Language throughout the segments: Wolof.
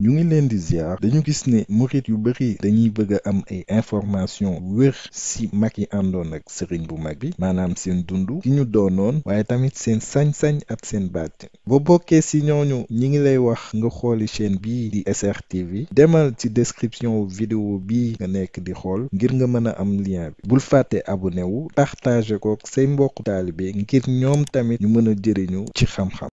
ñu ngi leen di ziar dañu gis ne murit yu bari dañuy bëgg a am ay information wér ci mag yi àndoon ak sëriñ bu mag bi maanaam seen dund ki ñu doonoon waaye tamit seen sañ-sañ ak seen baat boo bokkee ci ñooñu ñi ngi lay wax nga xooli chaîne bii di SRTV demal ci description vidéo bii nga nekk di xool ngir nga mën a am lien bi bul fàtte abonné wu partage ko say mbokk taalibe ngir ñoom tamit ñu mën a jëriñu ci xam-xam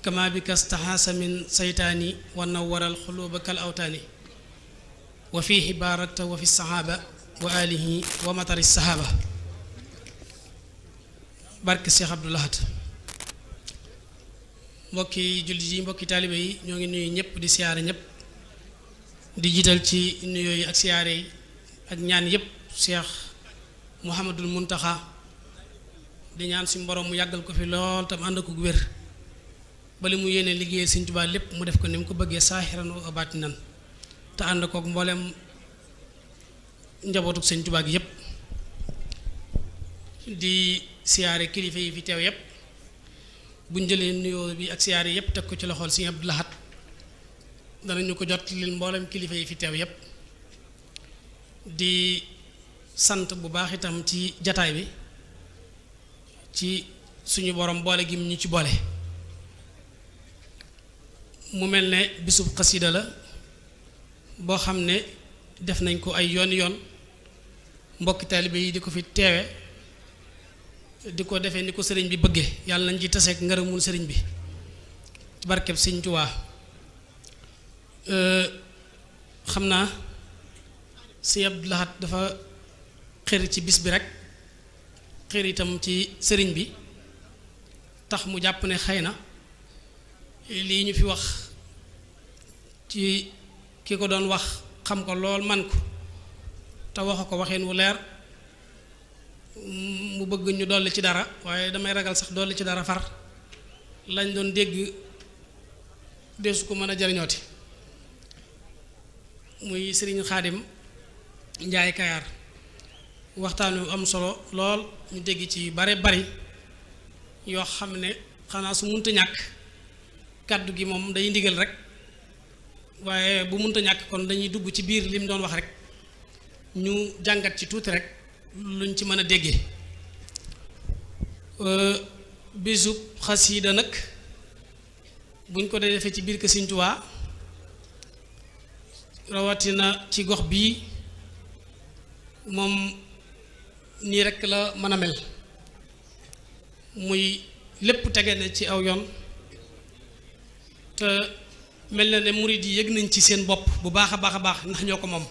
kama bi kastaxaasa min saytaani wa nawwaral xuluuba kal awtaani wa fiihi baarakta wa fi saxaaba wa alihi wa matari saxaaba barke Cheikh Abdou Lahad mbokki jullit yi mbokki taalibe yi ñoo ngi nuyu ñëpp di siyaare ñëpp di jiital ci nuyoo yi ak siyaare yi ak ñaan yëpp Cheikh Mouhamadul Muntaxa di ñaan si mborom mu yàggal ko fi lool tam ànd ak wér bali mu yéene liggéey Sëñ Tuubaa lépp mu def ko ni mu ko bëggee saaxiran wa baatinan te ànd kook mboolem njabootuk Sëñ Tuubaa gi yépp di siyaare kilifa yi fi teew yépp buñ jëlee nuyoo bi ak siyaare yépp teg ko ci loxol Sëñ Abdou Lahad danañu ko jot lil mboolem kilifa yi fi teew yépp di sant bu baax itam ci jataay bi ci suñu borom boole gi ñu ci boole mu mel ne bisub xasida la boo xam ne def nañ ko ay yoon mbokki taalibe yi di ko fi teewe di ko defee ni ko sëriñ bi bëggee yàlla nañ ci taseek ngërëmul sëriñ bi ci barkeb Sëñ Tuubaa xam naa Sëñ Abdou Lahad dafa xër ci bis bi rek xër itam ci sëriñ bi tax mu jàpp ne xëy na lii ñu fi wax ci ki ko doon wax xam ko lool man ko te waxa ko waxeen wu leer mu bëgg ñu dolli ci dara waaye damay ragal sax dolli ci dara far lañ doon dégg deesu ko mën a jariñooti muy Sëriñ Xaadim Njaay Kayaar waxtaan wu am solo lool ñu dégg ci bare bari yoo xam ne xanaa su munta ñàkk kàddu gi moom day ndigal rek waaye bu munta ñàkk kon dañuy dugg ci biir li mu doon wax rek ñu jàngat ci tuuti rek luñ ci mën a déggee bisub xasiida nag buñ ko dee defee ci biir kër Sëñ Tuubaa rawatina ci gox bii moom nii rek la mën a mel muy lépp tege na ci aw yoon te mel na ne murid yi yëg nañ ci seen bopp bu baax a baax a baax ndax ñoo ko moom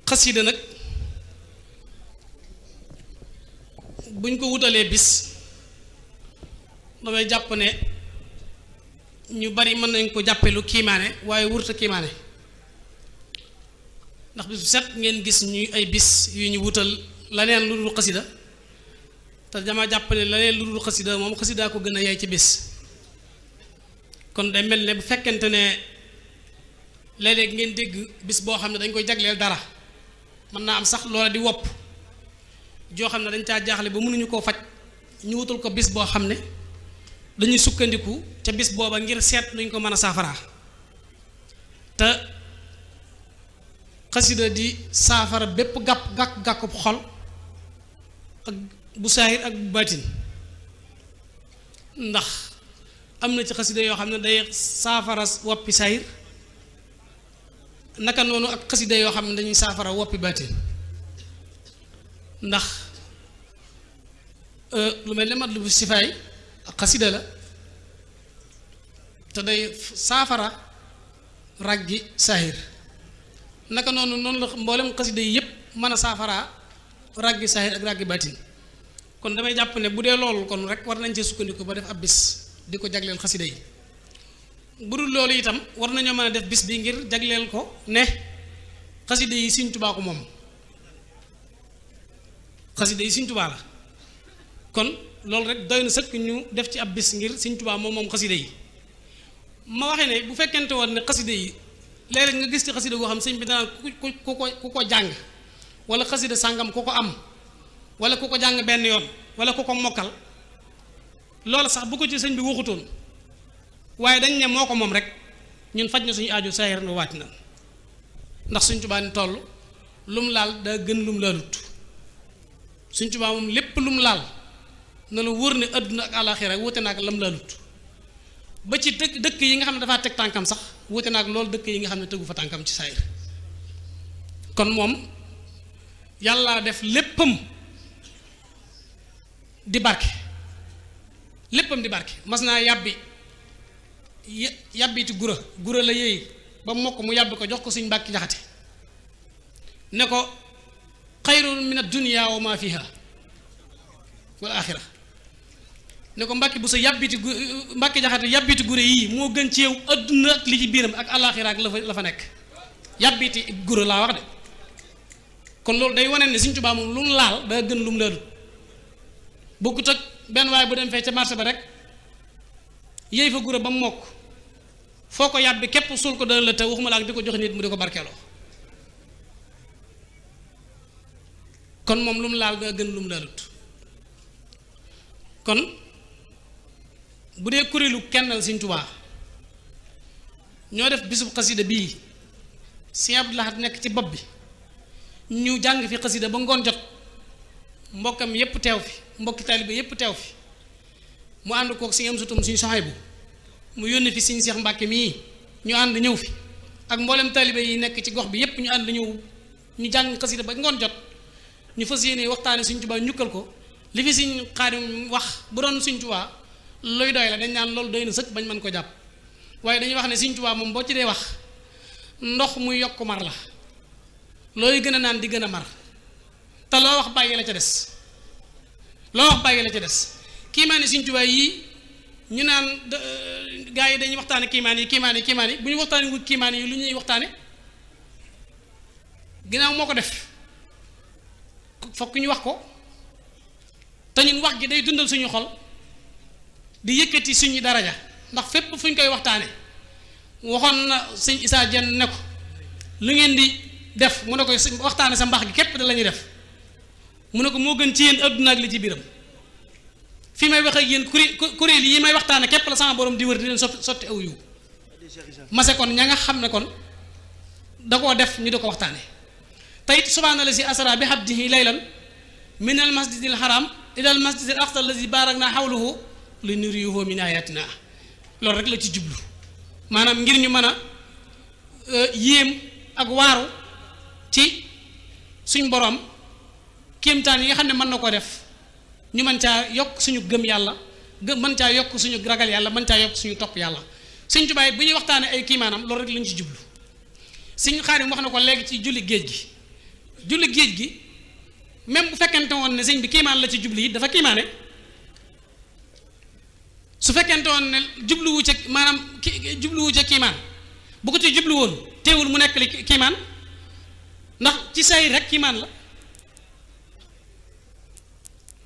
xasida nag buñ ko wutalee bis damay jàpp ne ñu bari mën nañ ko jàppe lu kiimaane waaye wurta kiimaane ndax bis bu set ngeen gis ñuy ay bis yu ñu wutal laneen lu dul xasida te dama jàpp ne laneen lu dul xasida moom xasida ko gën a yey ci bis kon day mel ne bu fekkente ne léeg-léeg ngeen dégg bis boo xam ne dañ koy jagleel dara mën naa am sax loola di wopp joo xam ne dañ caa jaaxle ba mënuñu koo faj ñu wutal ko bis boo xam ne dañuy sukkandiku ca bis booba ngir seet nuñ ko mën a saafaraa te xasida di saafara bépp gàkkub xol ak bu saahir ak bu baatin ndax am na ci xasida yoo xam ne day saafara woppi saahir naka noonu ak xasida yoo xam ne dañuy saafara woppi baatin ndax lu mel ne Matlabu Sifaay ak xasida la te day saafara ràggi saahir naka noonu la mboolem xasida yi yépp mën a saafaraa ràggi saahir ak ràggi baatin kon damay jàpp ne bu dee loolu kon rek war nañ cee sukkandiku ba def ab bis di ko jagleel xasida yi bu dul loolu itam war nañoo mën a def bis bi ngir jagleel ko ne xasida yi Sëñ Tuubaa ko moom xasida yi Sëñ Tuubaa la kon loolu rek doy na sëkk ñu def ci ab bis ngir Sëñ Tuubaa moom xasida yi ma waxee ne bu fekkente woon ne xasida yi léeg-léeg nga gis ci xasida goo xam sëñ bi danaan ku ko jàng wala xasida sàngam ku ko am wala ku ko jàng benn yoon wala ku ko mokkal loolu sax bu ko ci sëñ bi waxutoon waaye dañ ne moo ko moom rek ñun faj na suñu aajo saayir na wàcc na ndax Sëñ Tuubaa ni toll lum laal daa gën lum laalut Sëñ Tuubaa moom lépp lum laal na la wóor ne àdduna ak àllaaxira wute naag lam laalut ba ci dëkk yi nga xam ne dafaa teg tànkam sax wute naag loolu dëkk yi nga xam ne tegu fa tànkam ci saayir kon moom yàlla def léppam di barke léppam di barke mas naa yàbbiti gura la yéey ba mokk mu yàbbi ko jox ko Sëñ Mbàkke Jaxate ne ko xayrun min ad-dunya wa ma fiha wal axira ne ko Mbàkke bu sa Mbàkke Jaxate yàbbiti gura yii moo gën ci yow adduna ak li ci biiram ak alaxira ak la fa nekk yàbbiti gura laa wax de kon loolu day wane ne Sëñ Tuubaa moom lu mu laal daa gën lu mu laalut bokkut ak benn waaye bu dem fee ca marché ba rek yéey fa gura ba mu mokk foo ko yàbbi képp suul ko dana la te waxuma la ak di ko jox nit mu di ko barkeeloo kon moom lu mu laal daa gën lu mu laalut kon bu dee kuréelu kennal Sëñ Tuubaa ñoo def bisub xasida bii Sëñ Abdou Lahad nekk ci bopp bi ñu jàng fi xasida ba ngoon jot mbokkam yépp teew fi mbokki taalibe yépp teew fi mu ànd kook Sëñ Amsatum Sëñ Sohaybu mu yónni fi Sëñ Seex Mbàkke mii ñu ànd ñëw fi ak mboolem taalibe yi nekk ci gox bi yépp ñu ànd ñëw ñu jàng xasida ba ngoon jot ñu fas yéene waxtaane Sëñ Tuubaa ñukkal ko li fi Sëñ Xaadim wax bu doon Sëñ Tuubaa looy doy la dañ naan loolu doy na sëkk bañ mën ko jàpp waaye dañuy wax ne Sëñ Tuubaa moom boo ci dee wax ndox muy yokk mar la looy gën a naan di gën a mar te loo wax bàyyi la ca des kii maa ni Sëñ Tuubaa yii ñu naan gaa yi dañuy waxtaane kiimaan yi bu ñu waxtaane wu kiimaan yi lu ñuy waxtaane ginnaaw moo ko def fokk ñu wax ko te ñun wax gi day dundal suñu xol di yëkkati suñu daraja ndax fépp fu ñu koy waxtaane waxoon na Sëñ Isaa Jeen ne ko lu ngeen di def mu ne ko waxtaane sa mbax gi képp da la ñuy def mu ne ko moo gën ci yéen adduna ak li ci biiram fi may wax ak yéen kuréel yi may waxtaane képp la sama borom di wër di leen sotti aw yiw mase kon ña nga xam ne kon da koo def ñu di ko waxtaane tayit subhaana la si asra bi abdihi laylan min al masjidil haram ila al masjidil aqsa allazi barakna hawlahu li nuriyahu min ayatina loolu rek la ci jublu maanaam ngir ñu mën a yéem ak waaru ci suñ borom kéemtaan yi nga xam ne mën na ko def ñu mën caa yokk suñu gëm yàlla mën caa yokk suñu ragal yàlla mën caa yokk suñu topp yàlla Sëñ Tuubaa bu ñuy waxtaanee ay kiimaanam loolu rek lañ ci jublu Sëñ Xaadim wax na ko léegi ci julli géej gi même bu fekkente woon ne sëñ bi kiimaan la ci jublu yi dafa kiimaane su fekkente woon ne jubluwu ca maanaam jubluwu ca kiimaan bu ko ci jublu woon teewul mu nekk li kiimaan ndax ci say rek kiimaan la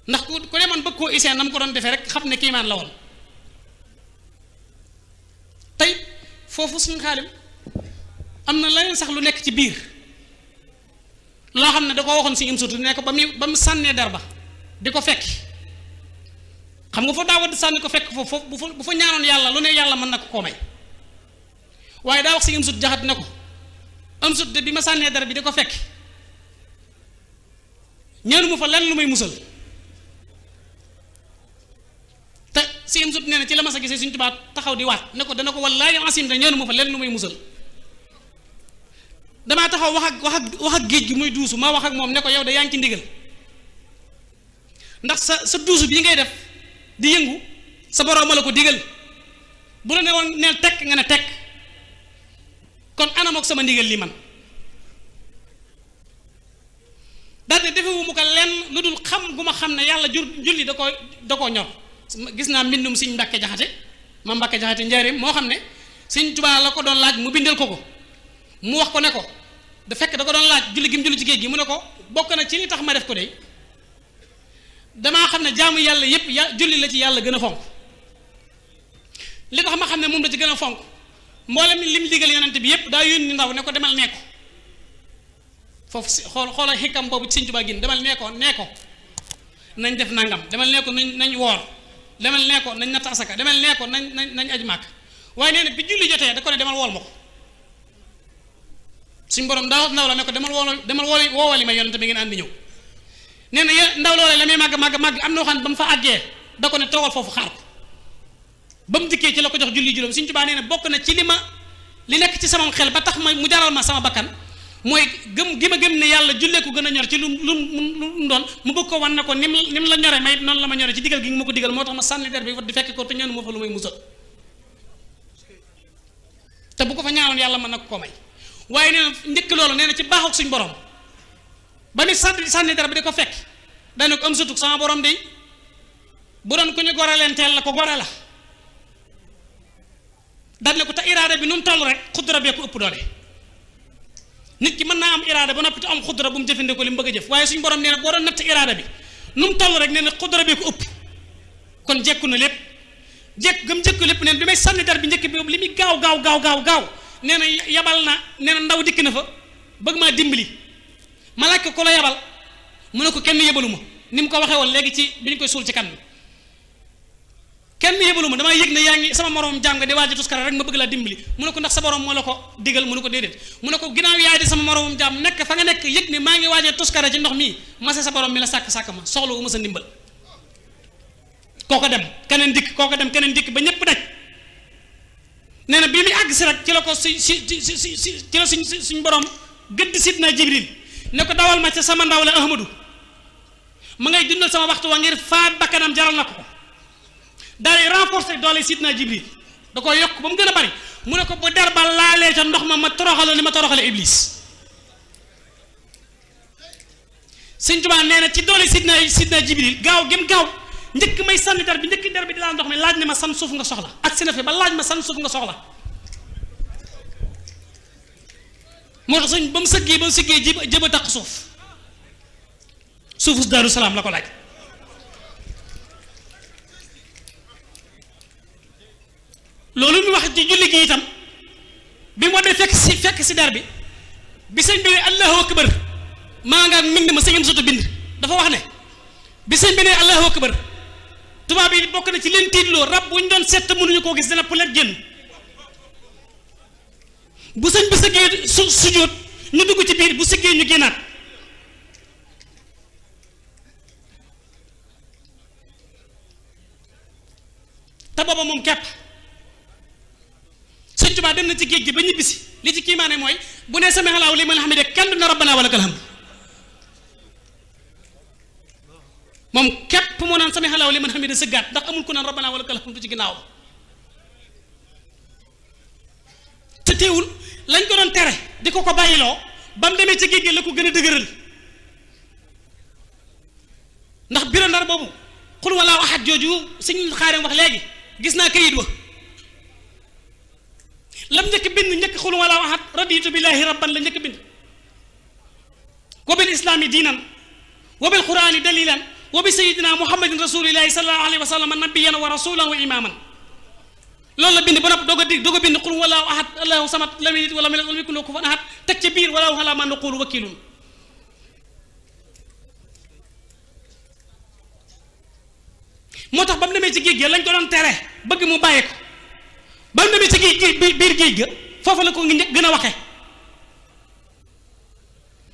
ndax ku demoon bëgg koo iseen na mu ko doon defee rek xam ne kiimaan la woon tey foofu Sëñ Xaadim am na leneen sax lu nekk ci biir loo xam ne da ko waxoon Sëñ Amsatu ne ko ba mu sànnee der ba di ko fekk xam nga foofu daa wadd sànni ko fekk foofu bu fa ñaanoon yàlla lu ne yàlla mën na ko koo may waaye daa wax Sëñ Amsatu Jaxate ne ko Amsatu de bi ma sànnee der bi di ko fekk ñaanuma fa lenn lu may musal te Sëñ Amsatu nee na ci la ma sa gisee Sëñ Tuubaa taxaw di waat ne ko dana ko wallaahi asim de ñaanuma fa lenn lu may musal damaa taxaw wax ak géej gi muy duusu ma wax ak moom ne ko yow de yaa ngi ci ndigal ndax sa duusu bii ngay def di yëngu sa borom ma la ko digal bu la ne woon neel tekk nga ne tekk kon anam ak sama ndigal li man daal de defewu mu ko lenn lu dul xam gu ma xam ne yàlla julli da koo ñor gis naa mbindum Sëñ Mbàkke Jaxate ma Mbàkke Jaxate njaareem moo xam ne Sëñ Tuubaa la ko doon laaj mu bindal ko mu wax ko ne ko da fekk da ko doon laaj julli gi mu julli ci géej gi mu ne ko bokk na ci li tax ma def ko de damaa xam ne jaamu yàlla yépp julli la ci yàlla gën a fonk li tax ma xam ne moom la ci gën a fonk mboolem lim digal yonent bi yépp daa yónni ndaw ne ko demal nee ko foofu xoolal xikam boobu Sëñ Tuubaa gin demal nee ko nañ def nangam demal nee ko nañ woor demal nee ko nañ natt asaka demal nee ko nañ aj màkk waaye nee na bi julli jotee da ko ne demal wool ma ko suñ borom daa ndaw la ne ko demal woowali ma yonente bi ngeen àndi ñëw nee na ndaw loolee la muy màgg am na xam ne ba mu fa àggee da ko ne toogal foofu xaar ko ba mu dikkee ci la ko jox julli juróom Sëñ Tuubaa nee na bokk na ci li nekk ci sama xel ba tax mu jaral ma sama bakkan mooy gëm ma gëm ne yàlla jullee ko gën a ñor ci lu doon mu bëgg ko wan na ko nim la ñore may noonu la ma ñore ci digal gi ma ko digal moo tax ma sànni der bi di fekk ko te ñoonu moo fa lu may musal te bu ko fa ñaanoon yàlla mën na ko may waaye nee na njëkk loolu nee na ci baaxuk suñ borom ba ni sànni der bi di ko fekk dana ko am sutug sama borom de bu doon ku ñu gore leen teel la ko gore la daan ne ko te iraada bi nu mu toll rek xudra bee ko ëpp doole nit ki mën naa am iraada ba noppi te am xudra bu mu jëfandikoo li mu bëgg a jëf waaye suñu borom nee na boo doon natt iraada bi nu mu toll rek nee na xudra bee ko ëpp kon jekku na lépp jekku lépp nee na bi may sànni der bi njëkk bi li muy gaaw nee na yabal na nee na ndaw dikk na fa bëgg maa dimbali ma laaj ko la yabal mu ne ko kenn yebalu ma ni mu ko waxee woon léegi ci bi ñu koy suul ci kan bi kenn yebalu ma damay yëg ne yaa ngi sama morom jaam nga di waaj a tuskara rek ma bëgg laa dimbali mu ne ko ndax sa borom moo la ko digal mu ne ko déedéet mu ne ko ginnaaw yaay di sama moromum jaam nekk fa nga nekk yëg ne maa ngi waaj a tuskara ci ndox mii mase sa borom mi la sàkk ma soxla wu ma sa ndimbal kooko dem keneen dikk ba ñëpp daj nee na bii muy àgg si rek ci la ko ci la suñ borom gëdd sidna Jibril ne ko dawal ma ca sama ndaw la Ahmadu ma ngay dundal sama waxtu wa ngir faat bakkanam jaral na ko daal di renforcer doole sidna Jibril da ko yokk ba mu gën a bari mu ne ko bu der ba laalee ca ndox ma toroxale li ma toroxale Iblis Sëñ Tuubaa nee na ci doole sidna Jibril gaaw njëkk may sànni der bi njëkk der bi di laal ndox mi laaj ne ma san suuf nga soxla ak si na fi ba laaj ma san suuf nga soxla moo tax sëñ ba mu sëggee jëba taq suufu Daaru Salaam la ko laaj loolu mu wax ci julli gi itam bi mu dee fekk si der bi sëñ bi ne Allahu akbar maa nga mbind ma sëñam soto bind dafa wax ne bi sëñ bi ne Allahu akbar tubaab yi bokk na ci leen tiitloo rab bu ñu doon seet mënuñu koo gis dana pulet génn bu sëñ bi sëggee sujjóot ñu dugg ci biir bu sëggee ñu génnaat te booba moom kepp sëñ Tuubaa dem na ci géej gi ba ñibbisi li ci kiimaane mooy bu nee sami Allaahu liman hamidah kenn du na rabbana wa lakal hamd moom képp moo naan sami Allaahu liman hamidah sëggaat ndax amul ku naan rabbana wa lakal hamdu ci ginnaaw te teewul lañ ko doon tere di ko bàyyiloo ba mu demee ci géej gi la ko gën a dëgëral ndax biro ndar boobu xul wallaahu ahad jooju sëñ Xaadim wax léegi gis naa kayit wa lam njëkk bind njëkk xul wallaahu ahad raditu billahi rabban la njëkk bind wa bil islaami diinan wa bil quraani dalilan wa bi sayidina muhammadin rasulillahi sallallahu alayhi wa sallam nabiyan wa rasulan wa imaman loolu la bind ba nopp doog a bind xul wallaahu ahad allahu samad lam yalid wa lam yulad wa lam yakun lahu kufuwan ahad teg ca biir walaahu alaa maa naqulu wakiilun moo tax ba mu demee ci géej ga lañ ko doon tere bëgg mu bàyyi ko ba mu demee ci biir géej ga foofu la ko ngi gën a waxe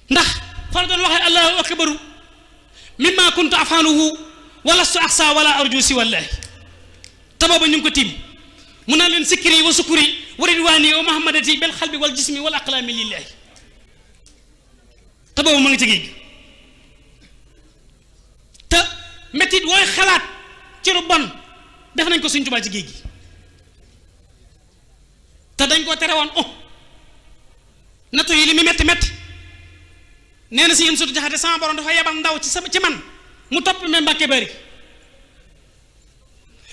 ndax fa la doon waxee allahu akbaru mimma kuntu afaaluhu wala su axsa wala arju si wallahi te booba ñu ngi ko tiim mu naan leen sikri wa sukuri wa ridwaani wa muhammadati bil xalbi wal jismi wal aqlaami lillahi te booba mu ngi ci géej gi te métit wooy xalaat ci lu bon def nañ ko Sëñ Tuubaa ci géej gi te dañ koo tere woon nattu yi li mu metti nee na si yëm sutu jaxate sama borom dafa yebal ndaw ci man mu topp me Mbàkke Bari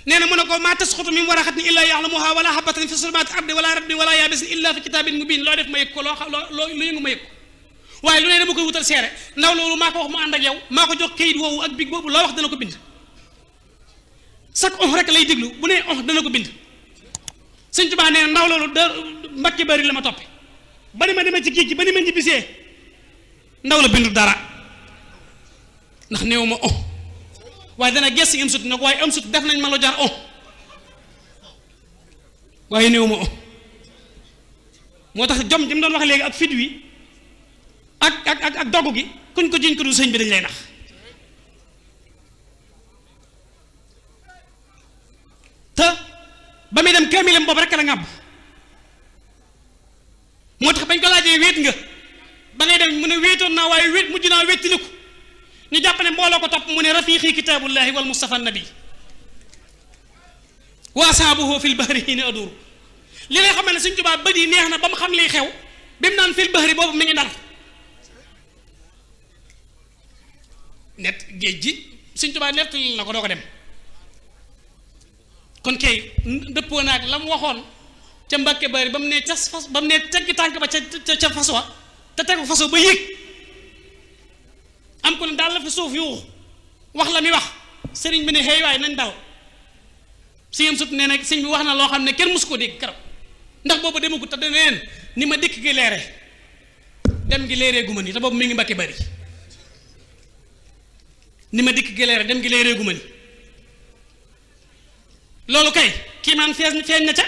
nee na mu ne ko maa tasqutu min waraqatin illaa ya'lamuhaa wala habatin fi zulumaati ardi wala ratbin wala yaabisin illaa fi kitaabin mubiin loo def ma yëg ko loo yëngu ma yëg ko waaye lu ne dama koy wutal seere ndaw loolu maa ko wax mu ànd ak yow maa ko jox kayit woowu ak big boobu loo wax dana ko bind chaque rek lay déglu bu nee dana ko bind Sëñ Tuubaa nee na ndaw loolu Mbàkke Bari la ma toppe ba ni ma demee ci géej gi ba ni ma ñibbisee ndaw la bindu dara ndax néew ma waaye dana gëstu am sut ne ko waaye am sut def nañ ma lu jar waaye néew ma moo tax jom ji mu doon wax léegi ak fit wi ak dogg gi kuñ ko jiñ ko du sëñ bi dañ lay nax te ba muy dem kaamilam boobu rek la ngàbb moo tax bañ ko laajee wéet nga ba ngay dem mu ne wéetoon naa waaye wéet mujj naa wéttiliku ñu jàpp ne mbooloo ko topp mu ne rafiqi kitaabullahi wal mustafa nabi wa asaabuhu fil bahri hiina aduur li lay xamal ne Sëñ Tuubaa bët yi neex na ba mu xam liy xew bi mu naan fil bahri boobu mi ngi Ndar net géej gi Sëñ Tuubaa nettali na ko doo ko dem kon kay dëppoo naag la mu waxoon ca Mbàkke Bari ba mu ne ca fas ba mu ne tegg tànk ba ca fas wa te tegu fas wa ba yéeg am ko ne daal la fi suuf yuuxu wax la mi wax sëriñ bi ne xëy waay nañ dal si yam sut nee nag sëñ bi wax na loo xam ne kenn mosu ko dégg keroog ndax boobu demagut te dana leen ni ma dikk gi leere dem gi leeree guma ni te boobu mi ngi Mbàkke Bari ni ma dikk gi leere dem gi leeree guma ni loolu kay kii maan feeñ na ca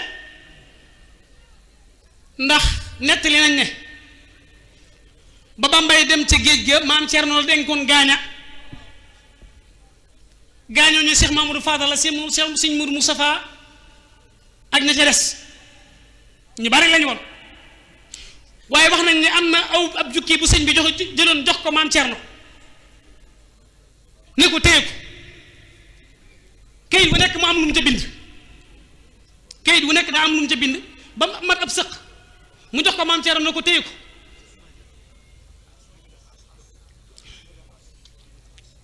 ndax nettali nañ ne ba Bambay dem ca géej ga maam Cerno la denkoon gaañoo ñu Cheikh Mamadou Fadal la Sëñ Mourou Moustapha ak na ca des ñu bari lañu woon waaye wax nañ ne am na ab jukki bu sëñ bi jëloon jox ko maam Cerno ne ko téye ko kayit bu nekk mu am lu mu ca bind kayit bu nekk daa am lu mu ca bind ba mu mat ab sëq mu jox ko maam Cerno ne ko téye ko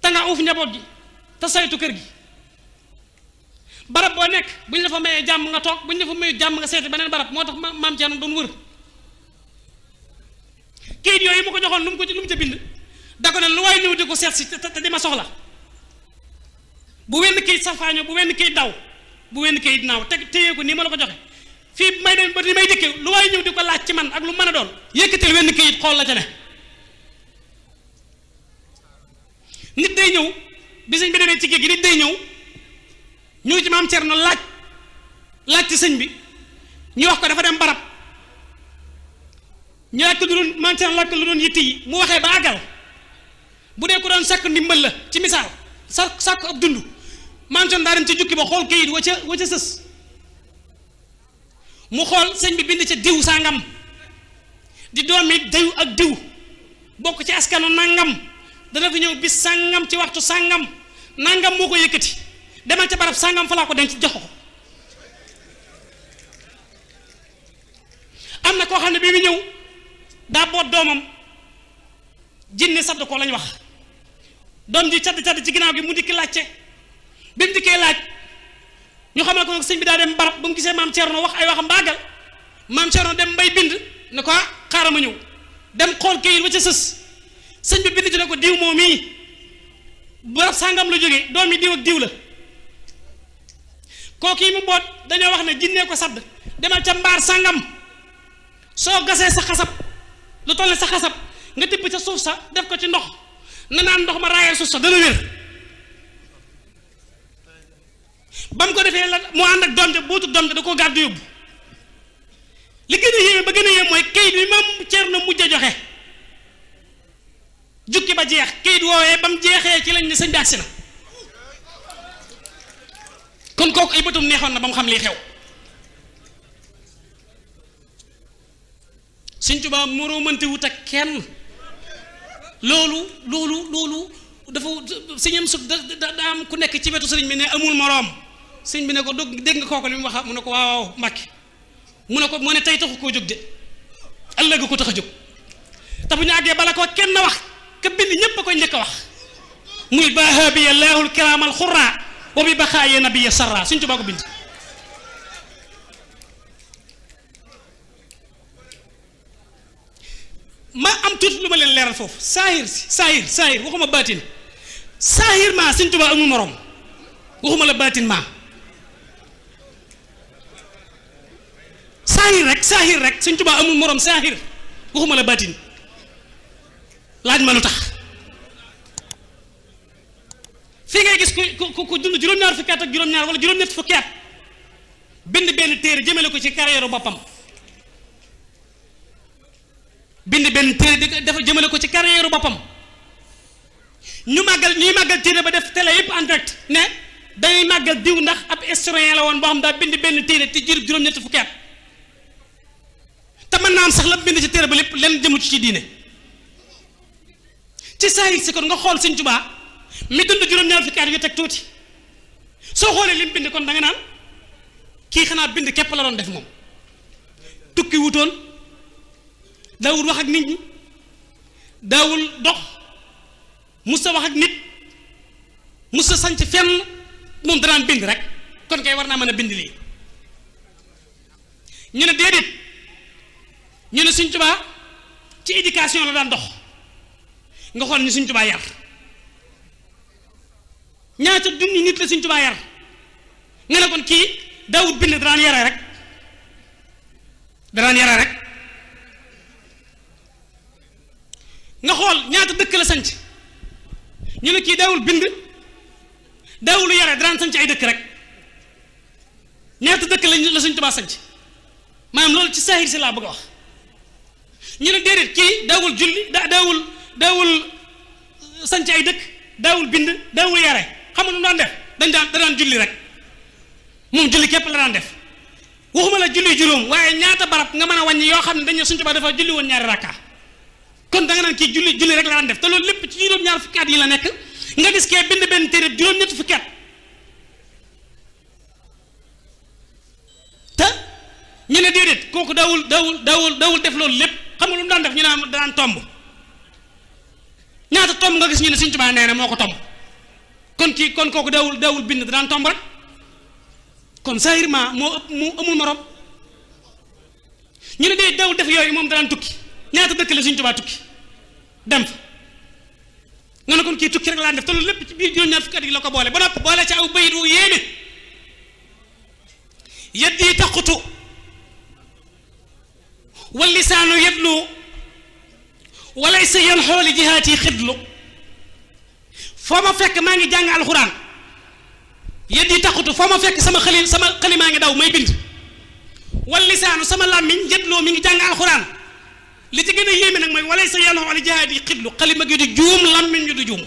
te nga uuf njaboot gi te saytu kër gi barab boo nekk bu ñu la fa mayee jàmm nga toog bu ñu la fa mayee jàmm nga seeti beneen barab moo tax maam Cerno doon wër kayit yooyu mu ko joxoon lu mu ca bind da ko ne lu waay ñëw di ko seet si te di ma soxla bu wenn kayit salfaañoo bu wenn kayit daw bu wenn kayit naaw te téye ko nii ma la ko joxe fii may dem ba ni may dikkee lu waay ñëw di ko laaj ci man ak lu mën a doon yëkkatil wenn kayit xool la ca ne nit day ñëw bi sëñ bi demee ci géej gi nit day ñëw ci maam Cerno laaj ci sëñ bi ñu wax ko dafa dem barab ñu laaj ko lu doon maam Cerno laaj ko lu doon yitti yi mu waxee ba àggal bu dee ko doon sàkk ndimbal la ci misaal sàkk ab dund maam Cerno daa dem ci jukki ba xool kayit wa ca sës mu xool sëñ bi bind ca diw sàngam di doomi diw ak diw bokk ci askanu nangam dana fi ñëw bis sàngam ci waxtu sàngam nangam moo ko yëkkati demal ca barab sàngam fa laa ko denc jox ko am na koo xam ne bi mu ñëw daa boot doomam jinne sadd ko lañ wax doom ji cadd ci ginnaaw gi mu dikki laajte bi mu dikkee laaj ñu xamal ko nag sëñ bi daa dem barab ba mu gisee maam Cerno wax ay waxam mbaagal maam Cerno dem mbay bind ne ko xaaral ma ñëw dem xool kayit wa ca sës sëñ bi bind ci ne ko diw moom mii barab sàngam la jógee doom yi diw ak diw la kooku yi mu boot dañoo wax ne jinnee ko sadd demal ca mbaar sàngam soo gasee sa xasab lu toll sa xasab nga tibb ca suuf sa def ko ci ndox na naan ndox ma raayal suuf sa dana wér ba mu ko defee la moo ànd ak doom ja buutu doom ja da koo gàddu yóbbu li gën a yéeme ba gën a yéeme mooy kayit bi maam Cerno mujj a joxe jukki ba jeex kayit woowee ba mu jeexee ci lañ ne sëñ bi agsi na kon kooku ay bëtum neexoon na ba mu xam lii xew Sëñ Tuubaa moroo mënti wut ak kenn loolu dafa sëñam su da am ku nekk ci wetu sëriñ bi ne amul moroom sëñ bi ne ko dégg nga kooku li mu wax mu ne ko waaw Mbàkke mu ne ko moo ne tey taxu koo jóg de ëllëg ko tax a jóg te bu ñu àggee bala ko kenn wax ka bind ñépp a koy njëkk a wax muy bahabiya laahul kiraamal xurra wa bi baxaaye nabiya sarra Sëñ Tuubaa ko bind ma am tuuti lu ma leen leeral foofu saahir waxuma baatin saahir maa Sëñ Tuubaa amul morom waxuma la baatin maa saahir rek Sëñ Tuubaa amul morom saahir waxuma la baatin laaj ma lu tax fii ngay gis ku dund juróom-ñaar fukki at ak juróom-ñaar wala juróom-ñett fukki at bind benn téere jëmale ko ci carrière boppam bind benn téere dafa jëmale ko ci carrière boppam ñuy màggal téere ba def télé yëpp en direct ne dañuy màggal diw ndax ab historien la woon boo xam daa bind benn téere te jër juróom-ñett fukki at te mën naa am sax la bind ci téere ba lépp lenn jëmu ci diine ci saahir si kon nga xool Sëñ Tuubaa mi dund juróom-ñaar fukki at yu teg tuuti soo xoolee li mu bind kon da nga naan kii xanaa bind képp la doon def moom tukki wutoon daawul wax ak nit ñi daawul dox musta wax ak nit musta sanc fenn moom danaan bind rek kon kay war naa mën a bind lii ñu ne déedéet ñu ne Sëñ Tuubaa ci éducation la daan dox nga xool ni Sëñ Tuubaa yar ñaata junni nit la Sëñ Tuubaa yar nga ne kon kii daawut bind danaan yare rek nga xool ñaata dëkk la sanc ñu ne kii daawul bind daawul yare danaan sanc ay dëkk rek ñaata dëkk la Sëñ Tuubaa sanc maanaam loolu ci saahir si laa bëgg a wax ñu ne déedéet kii daawul julli daawul sanc ay dëkk daawul bind daawul yare xam nga nu daan def daan julli rek moom julli képp la daan def waxuma la julli juróom waaye ñaata barab nga mën a wàññi yoo xam ne dañu Sëñ Tuubaa dafa julli woon ñaari rakka kon da nga naan kii julli rek la daan def te loolu lépp ci juróom-ñaar fukki at yi la nekk nga gis kee bind benn téere juróom-ñetti fukki at te ñu ne déedéet kooku daawul def loolu lépp xam nga lu mu daan def ñu ne daan tomb ñaata tomb nga gis ñu ne Sëñ Tuubaa nee na moo ko tomb kon kooku daawul bind daan tomb rek kon sahirement moo amul morom ñu ne dee daawul def yooyu moom daan tukki ñaata dëkk la Sëñ Tuubaa tukki dem fa nga ne kon kii tukki rek laa def te loolu lépp ci biir juróom-ñaar fukki at yi la ko boole ba noppi boole ci aw bayit wu yéeme yaddi taqutu wal lisaanu yadlu walaysa yan xooli jihaat yi xidlu foo ma fekk maa ngi jàng alxuraan yaddi taqutu foo ma fekk sama xalimaa ngi daw may bind wal lisaanu sama làmmiñ yadloo mi ngi jàng alxuraan li ci gën a yéeme nag mooy walaysa yan xooli jihaat yi xidlu xalima gi du juum làmmiñ gi du juum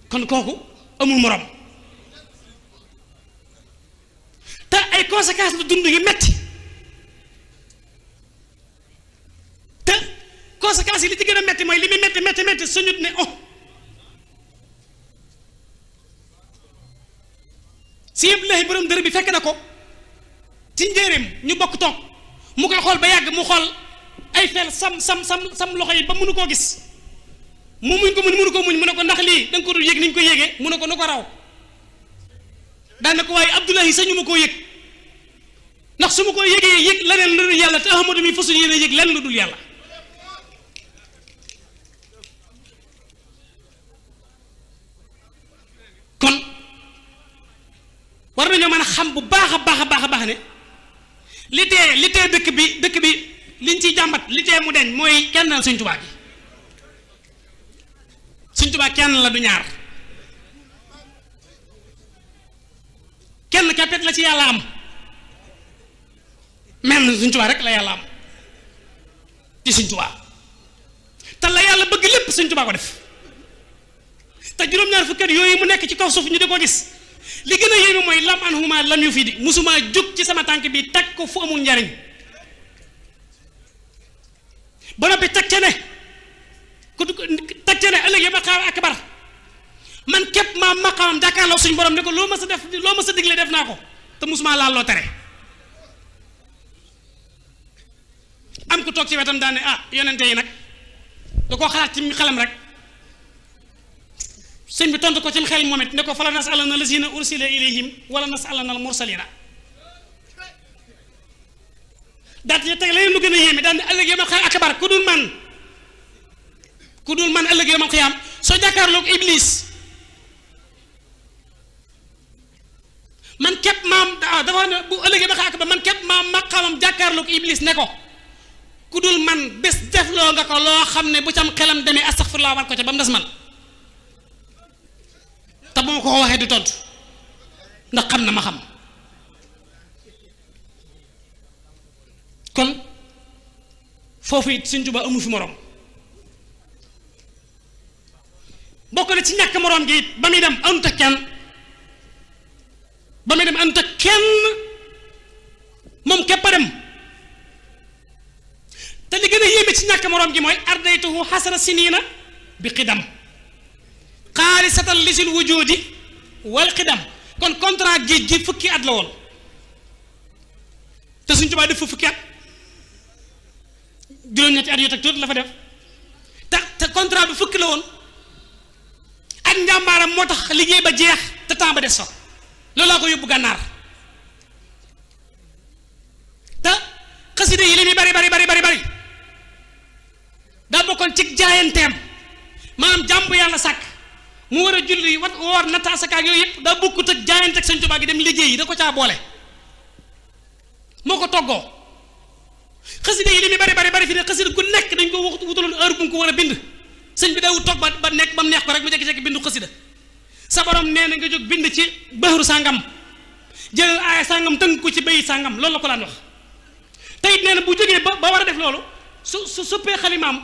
kon kooku amul morom te ay conséquences la dund yu metti te conséquences yi li ci gën a metti mooy li muy metti suñut ne si yëpp lay borom dër bi fekk na ko ci njéeréem ñu bokk toog mu koy xool ba yàgg mu xool ay fel sam loxo yi ba mënu koo gis mu muñ ko mënu ko muñ mu ne ko ndax lii da nga ko dul yëg ni ñu ko yëgee mu ne ko nu ko raw daan na ko waaye Abdoulahi sañu ma koo yëg ndax su ma ko yëgee yëg leneen lu dul yàlla te Ahmadu mi fasul yéene yëg lenn lu dul yàlla kon war nañoo mën a xam bu baax a baax ne li tee dëkk bi liñ ciy jàmbat li tee mu deñ mooy kennal Sëñ Tuubaa gi Sëñ Tuubaa kenn la du ñaar kenn kapet la ci yàlla am mel na Sëñ Tuubaa rek la yàlla am ci Sëñ Tuubaa te la yàlla bëgg lépp Sëñ Tuubaa ko def te juróom-ñaar fukki at yooyu mu nekk ci kaw suuf ñu di ko gis li gën a yéeme mooy lam an huma lam yu fi di musuma jóg ci sama tànk bi teg ko fu amul njariñ ba noppi teg ca ne ëllëg ya maqaam akbar man képp maa maqaamam jàkkaarloo suñ borom ne ko loo ma sa digle def naa ko te musuma laal loo tere am ku toog ci wetam daane yonente yi nag da koo xalaat ci xelam rek sëñ bi tontu ko ci xel moom it ne ko fala nasalanna lazina ursila ilayhim wala nasalanna al mursalina daat ya teg leneen lu gën a yéeme daan ne ëllëg yomal xaam akbar ku dul man ëllëg yomal xiyaam soo jàkkaarloog iblis man képp maam dafa ne bu ëllëg yomal xaam akbar maqaamam jàkkaarloog iblis ne ko ku dul man bés defloo nga ko loo xam xam ne bu ci am xelam demee astaghfirullah war ko ca ba mu des man te bu ma ko waxee du tontu ndax xam na ma xam kon foofu it Sëñ Tuubaa amu fi morom bokk na ci ñàkk morom gi it ba muy dem àndut ak kenn ba muy dem àndut ak kenn moom képp a dem te li gën a yéeme ci ñàkk morom gi mooy ardaytuhu xasara sinina bi xidam xaalisatan lisil wujudi wal xidam kon contrat géej gi fukki at la woon te Sëñ Tuubaa def fa fukki at juróom-ñetti at yu teg tuuti la fa def te contrat bi fukki la woon ak njàmbaaram moo tax liggéey ba jeex te temps ba des fa loolu laa ko yóbbu gànnaar te xasida yi li muy bari daa bokkoon ci jaayanteem maanaam jàmb yàlla sàkk mu war a julli wat woor natta asaka yooyu yëpp daa bokkut ak jaayante ak Sëñ Tuubaa gi dem liggéey yi da ko caa boole moo ko toggoo xasida yi li muy bari fi ne xasida ku nekk dañ ko wutaloon heure bu mu ko war a bind sëñ bi daawut toog ba nekk ba mu neex ko rek mu jekki-jekki bindu xasida sa borom nee na nga jóg bind ci bahru sàngam jël aaya sàngam tënk ko ci bayit sàngam loolu la ko daan wax te it nee na bu jógee ba war a def loolu su suppee xalimaam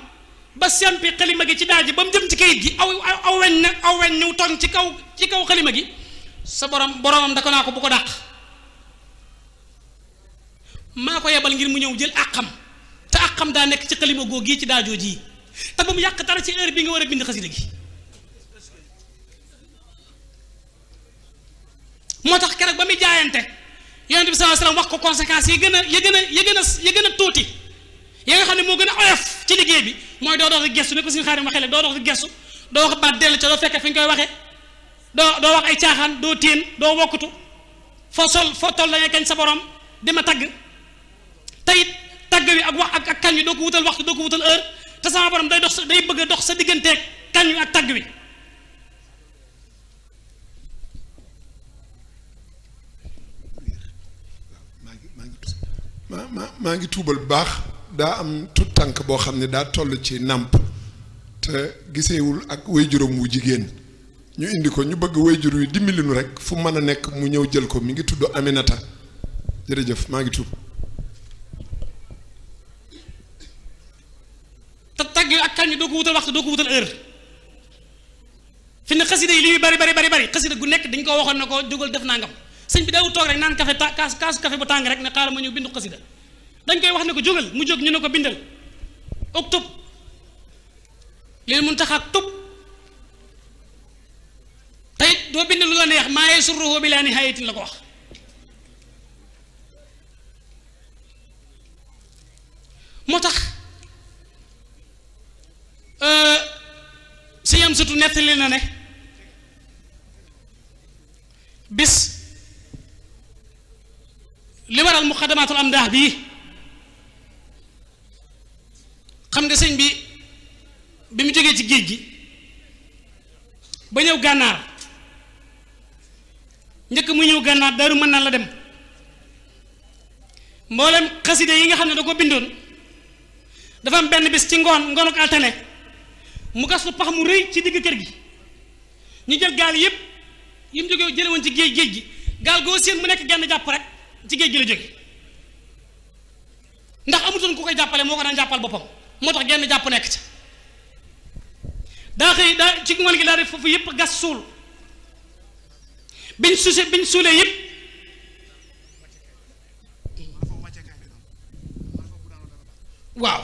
ba sempi xalima gi ci daaji ba mu jëm ci kayit gi aw weñ ñëw toog ci kaw xalima gi sa boromam da ko naa ko bu ko dàq maa ko yebal ngir mu ñëw jël àqam te àqam daa nekk ci xalima goo gii ci daajoo ji te ba mu yàq dara ci heure bi nga war a bind xasida gi moo tax keroog ba muy jaayante yonent bi sallallahu alayhi wasallam wax ko conséquences yi gën a tuuti yi nga xam ne moo gën a oyof ci liggéey bi mooy doo dox di gestu ne ko suñu xaar waxee léegi doo dox di gestu doo wax baat dell ca doo fekkee fi ñu koy waxee doo wax ay caaxaan doo téen doo wokkutu foo toll da ngay kañ sa borom dima tagg te it tagg wi ak wax ak kañ wi doo ko wutal waxtu doo ko wutal heure te sama borom day bëgg a dox sa digganteeg kañ wi ak tagg wi maa ngi tuubal bu baax daa am tut tànk boo xam ne daa toll ci nàmp te giseewul ak wayjuram wu jigéen ñu indi ko ñu bëgg wayjur wi dimbali nu rek fu mën a nekk mu ñëw jël ko mi ngi tudd Aminata jërëjëf maa ngi tuub te tagg wi ak kañ wi doo ko wutal waxtu doo ko wutal heure fi ne xasida yi li muy bari xasida gu nekk dañ ko waxoon ne ko jógal def nangam sëñ bi daawul toog rek naan café kaasu café bu tàng rek ne xaaral ma ñëw bindu xasida dañ koy wax ne ko jógal mu jóg ñu ne ko bindal oktub leen mun tax ak tub te it doo bind lu la neex maa yasurruhu bilaa nihayatin la ko wax moo tax si yam sutu nettali na ne bis li waral muqaddamatul amdaax bii xam nga sëñ bi mu jógee ci géej gi ba ñëw gànnaar njëkk mu ñëw gànnaar Daaru Manaan la dem mboolem xaside yi nga xam ne da ko bindoon dafa am benn bis ci ngoonu altine mu gas lu pax mu rëy ci digg kër gi ñu jël gaal yëpp yi mu jógee jële woon ci géej gi gaal goo seen mu nekk genn jàpp rek ci géej gi la jóge ndax amutoon ku koy jàppale moo ko daan jàppal boppam moo tax genn jàpp nekk ca daa xëy daa ci ngoon gi daa def foofu yëpp gas suul biñ suulee yëpp waaw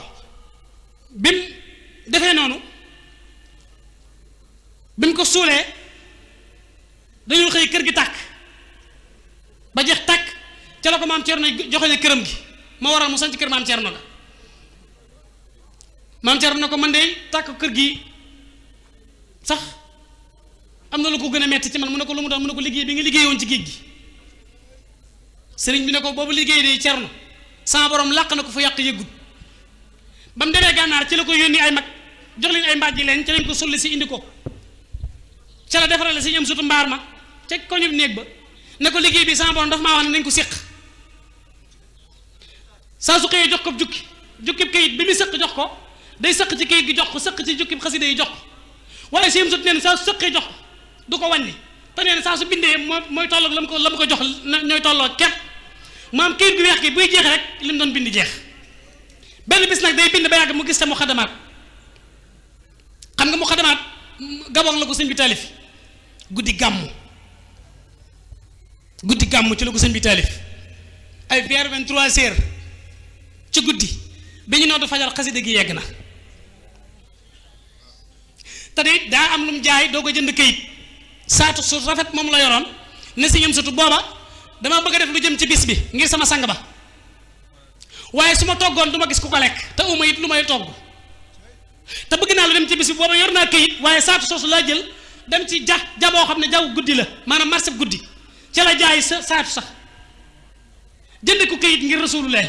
bim defee noonu bim ko suulee dañoo xëy kër gi tàkk ba jeex tàkk ca la ko maam Thierno joxe këram gi moo waral mu sanc kër maam Thierno ga maam Thierno ne ko man de tàkk kër gi sax am na lu ko gën a metti ci man mu ne ko lu mu doon mu ne ko liggéey bi nga liggéeyoon ci géej gi sëriñ bi ne ko boobu liggéey de Thierno sama borom làq na ko fa yàq yëggut ba mu demee gànnaar ci la ko yónni ay mag jox leen ay mbaaj yi leen ca lañ ko sulli si indi ko ca la defarale si ñoom sutu mbaar ma ca koñu néeg ba ne ko liggéey bi sama borom dafa maa wax ne nañ ko séq saa su xëyee jox ko jukki kayit bi mu séq jox ko day sëq ci kayit gi jox ko sëq ci jukki xasida yi jox ko waaye si sut nee na saa su sëqee jox ko du ko wàññi te nee na saa su bindee mooy tolloog la mu ko jox ñooy tolloo képp maam kayit gu weex gi buy jeex rek li mu doon bind jeex benn bis nag day bind ba yàgg mu gis te mu xadamaat xam nga mu xadamaat Gabon la ko sëñ bi taalif guddi gàmmu ci la ko sëñ bi taalif ay vers 23 heures ci guddi bi ñu noddu fajar xasida gi yegg na te de daa am lu mu jaay doo ko jënd kayit saatu su rafet moom la yoroon ne si ñam sutu booba dama bëgg a def lu jëm ci bis bi ngir sama sang ba waaye su ma toggoon du ma gis ku ko lekk te uma it lu may togg te bëgg naa lu dem ci bis bi booba yor naa kayit waaye saatu soosu laa jël dem ci ja boo xam ne jaw guddi la maanaam marché guddi ca la jaay sa saatu sax jënd ko kayit ngir rasulullah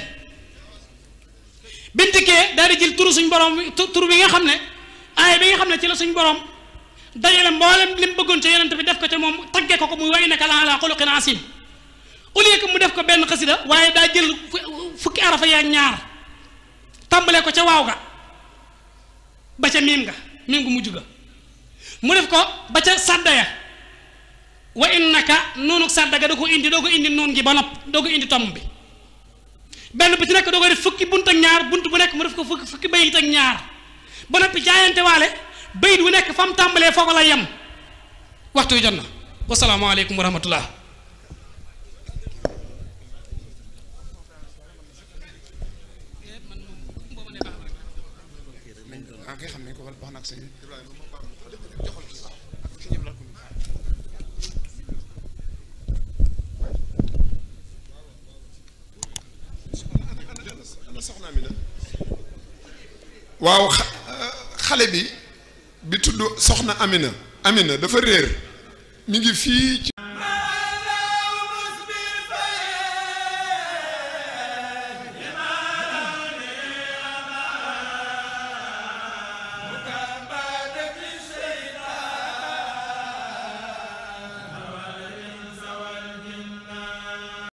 bintikee daal di jël turu suñ borom tur bi nga xam ne aaya bi nga xam ne ci la suñ borom dajale mboolem li mu bëggoon ca yonent bi def ko ca moom tagge ko muy wa innaka la ala xuluqin asim au lieu que mu def ko benn xasida waaye daa jël fukki arafa yaak ñaar tàmbalee ko ca waaw ga ba ca miim gu mujj ga mu def ko ba ca sàdda ya wa innaka noonu sàdda ga doo ko indi noon gi ba nopp doo ko indi tomb bi benn bu ci nekk doo ko def fukki bunt ak ñaar bunt bu nekk mu def ko fukki bayit ak ñaar ba noppi jaayante waale bayit bu nekk fa mu tàmbalee foofu la yem waxtu wi jot na wasalaamaaleykum wa rahmatullah waaw xale bi tudd soxna Amina dafa réer mi ngi fii ci